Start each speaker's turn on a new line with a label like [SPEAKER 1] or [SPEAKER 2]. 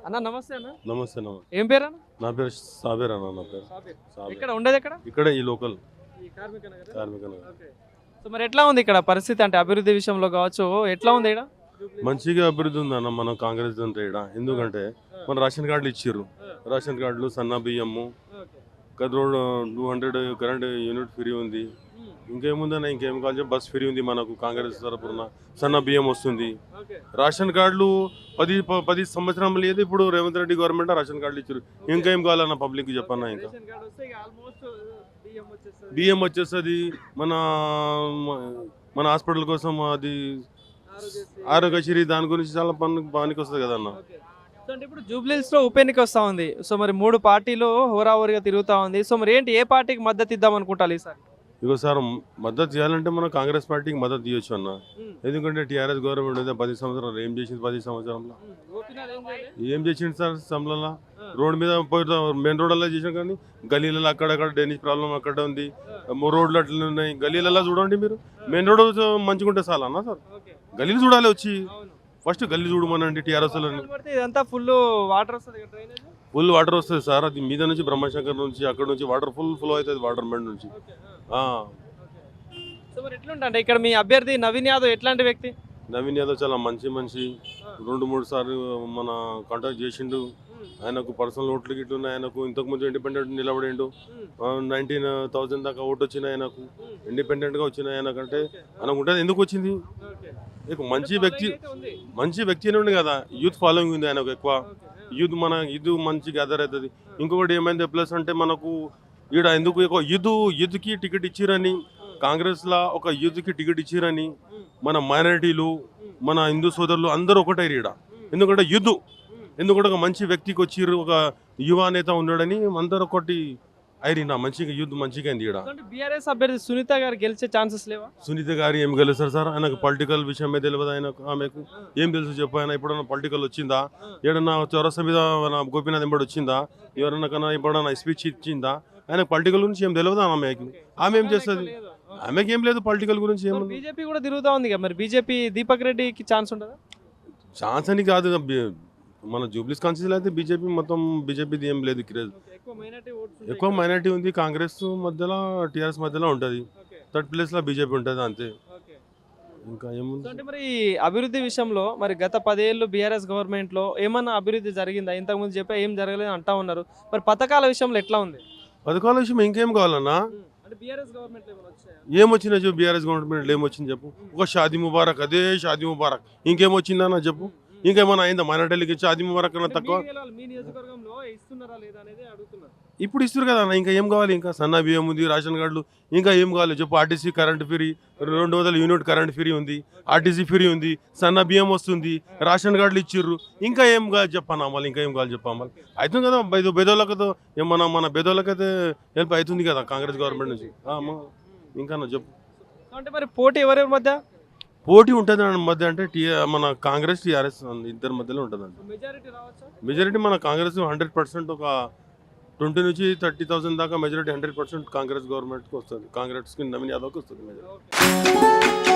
[SPEAKER 1] అన్న నమస్తే అన్న.
[SPEAKER 2] నమస్తే
[SPEAKER 1] ఏం పేరు అన్న?
[SPEAKER 2] నా పేరు సాబేర్ అన్న. నా పేరు
[SPEAKER 1] సాబిర్. ఇక్కడ ఉండేది ఎక్కడ?
[SPEAKER 2] ఇక్కడ ఈ లోకల్
[SPEAKER 1] ఈ కార్మిక నగర్.
[SPEAKER 2] కార్మిక నగర్.
[SPEAKER 1] ఓకే. సో మరి ఎట్లా ఉంది ఇక్కడ పరిస్థితి, అంటే అభివృద్ధి విషయంలో కావచ్చు, ఎట్లా ఉంది ఇక్కడ?
[SPEAKER 2] మంచిగా అభివృద్ధి ఉందన్న మన కాంగ్రెస్ అంటే ఇక్కడ. ఎందుకంటే మన రేషన్ కార్డులు ఇచ్చిర్రు. రేషన్ కార్డులు సన్న బియ్యము రోడ్ 200 కరెంట్ యూనిట్ ఫ్రీ ఉంది. ఇంకేముందన్న, ఇంకేం కావాలి, బస్ ఫ్రీ ఉంది మనకు కాంగ్రెస్ తరపున. సన్న బియ్యం వస్తుంది. రేషన్ కార్డులు 10 సంవత్సరం లేదు, ఇప్పుడు రేవంత్ రెడ్డి గవర్నమెంట్ రేషన్ కార్డులు ఇచ్చారు. ఇంకేం కావాలన్న పబ్లిక్ చెప్పన్నా. ఇంకా బియ్యం వచ్చేస్తుంది. మన మన హాస్పిటల్ కోసం అది ఆరోగ్యశ్రీ, దాని గురించి చాలా పనికి వస్తుంది కదన్న.
[SPEAKER 1] అంటే ఇప్పుడు జూబ్లీహిల్స్ లో ఉప ఎన్నిక వస్తా ఉంది. సో మరి 3 పార్టీలు హోరాహోరీగా తిరుగుతా ఉంది. సో మరి ఏంటి, ఏ పార్టీకి మద్దతు ఇద్దాం అనుకుంటారు ఈసారి?
[SPEAKER 2] ఇగో సార్, మద్దతు చేయాలంటే మనం కాంగ్రెస్ పార్టీకి మద్దతు ఇవ్వచ్చు అన్న. ఎందుకంటే టీఆర్ఎస్ గవర్నమెంట్ అయితే 10 సంవత్సరాలు ఏం చేసింది? 10 సంవత్సరంలో ఏం చేసింది సార్? సంబలంలో రోడ్ మీద మెయిన్ రోడ్ అలా చేసాం, కానీ గలీలలో అక్కడక్కడ డ్రైనేజ్ ప్రాబ్లం అక్కడ ఉంది. రోడ్లు అట్లా ఉన్నాయి. గలీలలో చూడండి మీరు. మెయిన్ రోడ్ మంచిగా ఉంటే చాలు అన్న సార్. గలీలు చూడాలి వచ్చి. ఫస్ట్ గల్లీ చూడమనండి టీఆర్ఎస్.
[SPEAKER 1] ఇదంతా ఫుల్ వాటర్ వస్తుంది,
[SPEAKER 2] ఫుల్ వాటర్ వస్తుంది సార్. అది మీద నుంచి బ్రహ్మశంకర్ నుంచి అక్కడ నుంచి వాటర్ ఫుల్ ఫ్లో అవుతుంది వాటర్ మెయిన్ నుంచి.
[SPEAKER 1] సో మరి ఎట్లుంటే ఇక్కడ మీ అభ్యర్థి నవీన్ యాదవ్ ఎట్లాంటి వ్యక్తి?
[SPEAKER 2] నవీన్ యాదవ్ చాలా మంచి 2-3 సార్లు మన కాంటాక్ట్ చేసిండు. ఆయనకు పర్సనల్ ఓట్లు గిట్లు ఉన్నాయి. ఆయనకు ఇంతకుముందు ఇండిపెండెంట్ నిలబడిండు. 19,000 దాకా ఓటు వచ్చినాయి ఆయనకు. ఇండిపెండెంట్గా వచ్చినాయి ఆయనకంటే. ఆయనకు ఉంటుంది. ఎందుకు వచ్చింది? మంచి వ్యక్తి ఉండి కదా, యూత్ ఫాలోయింగ్ ఉంది ఆయనకు ఎక్కువ. యూత్ మంచి గ్యాదర్ అవుతుంది. ఇంకొకటి ఏమైంది ప్లస్ అంటే, మనకు ఈడ ఎందుకు ఎక్కువ యూత్కి టికెట్ ఇచ్చిరని, కాంగ్రెస్లో ఒక యూత్కి టికెట్ ఇచ్చిరని మన మైనారిటీలు, మన హిందూ సోదరులు అందరూ ఒకటైరు ఈడ. ఎందుకంటే ఎందుకంటే ఒక మంచి వ్యక్తికి వచ్చిర్రు, ఒక యువ నేత ఉన్నాడని అందరూ ఒకటి అయినా మంచిగా యూత్ మంచిగా అయింది ఈడ.
[SPEAKER 1] బీఆర్ఎస్ అభ్యర్థి సునీత గారు గెలిచే ఛాన్సెస్ లేవా?
[SPEAKER 2] సునీత గారు ఏం గెలుస్తారు సార్? ఆయనకు పొలిటికల్ విషయమే తెలియదు. ఆమెకు ఏం తెలుసు చెప్పు? ఆయన ఎప్పుడన్నా పొలిటికల్ వచ్చిందా? ఏడన్నా చౌరస్తా మీద గోపీనాథ్ ఎంబడి వచ్చిందా? ఎవరన్నా కన్నా ఎప్పుడన్నా స్పీచ్ ఇచ్చిందా? ఆయనకు పొలిటికల్ గురించి ఏం తెలియదు ఆమెకు. ఆమె ఏం చేస్తుంది? ఆమెకి ఏం లేదు పొలిటికల్ గురించి. ఏం
[SPEAKER 1] బీజేపీ కూడా తిరుగుతా ఉంది కదా, మరి బీజేపీ దీపక్ రెడ్డికి ఛాన్స్ ఉంటుందా?
[SPEAKER 2] ఛాన్స్ అని కాదు, మన జూబ్లీస్ కాన్స్టిట్యూన్సీలో అయితే బీజేపీది ఏం లేదు క్రేజ్. ఎక్కువ మైనారిటీ ఉంది. కాంగ్రెస్ మధ్యలో టీఆర్ఎస్ మధ్యలో ఉంటుంది. 3rd ప్లేస్లో బీజేపీ ఉంటుంది అంతే. ఇంకా ఏముంది
[SPEAKER 1] అంటే మరి అభివృద్ధి విషయంలో మరి గత 10 ఏళ్ళు బీఆర్ఎస్ గవర్నమెంట్లో ఏమన్నా అభివృద్ధి జరిగిందా? ఇంతకుముందు చెప్పా ఏం జరగలేదు అంటా ఉన్నారు. మరి పథకాల విషయంలో ఎట్లా ఉంది?
[SPEAKER 2] పథకాల విషయం ఇంకేం కావాలన్నా? ఏమొచ్చిందా బీఆర్ఎస్ గవర్నమెంట్ ఏమొచ్చింది చెప్పు? ఒక షాదీ ముబారక్, అదే షాదీ ముబారక్. ఇంకేమొచ్చిందన్నా చెప్పు? ఇంకేమన్నా అయిందా? మైనార్టీలకి షాదీ ముబారక్ కన్నా తక్కువ? ఇప్పుడు ఇస్తారు కదా అన్న. ఇంకా ఏం కావాలి? ఇంకా సన్న బియ్యం ఉంది, రేషన్ కార్డులు, ఇంకా ఏం కావాలి చెప్పు? RTC current free, 200 unit current free ఉంది, ఆర్టీసీ ఫ్రీ ఉంది, సన్న బియ్యం వస్తుంది, రేషన్ కార్డులు ఇచ్చిర్రు. ఇంకా ఏం కావాలి చెప్పన్నా? మళ్ళీ ఇంకా ఏం కావాలి చెప్పాలి? అవుతుంది కదా బేదోళ్ళకతో. మన బేదోళ్ళకైతే హెల్ప్ అవుతుంది కదా కాంగ్రెస్ గవర్నమెంట్ నుంచి. ఇంకా చెప్పు.
[SPEAKER 1] అంటే మరి పోటీ ఎవరెవరి మధ్య?
[SPEAKER 2] పోటీ ఉంటుంది మధ్య అంటే మన కాంగ్రెస్ టీఆర్ఎస్ ఇద్దరి మధ్యలో ఉంటుందండి. మెజారిటీ మన కాంగ్రెస్ 100%, ఒక 20 నుంచి 30,000 దాకా మెజారిటీ 100% కాంగ్రెస్ గవర్నమెంట్కి వస్తుంది. కాంగ్రెస్కి నవీన్ యాదవ్కి వస్తుంది మెజారిటీ.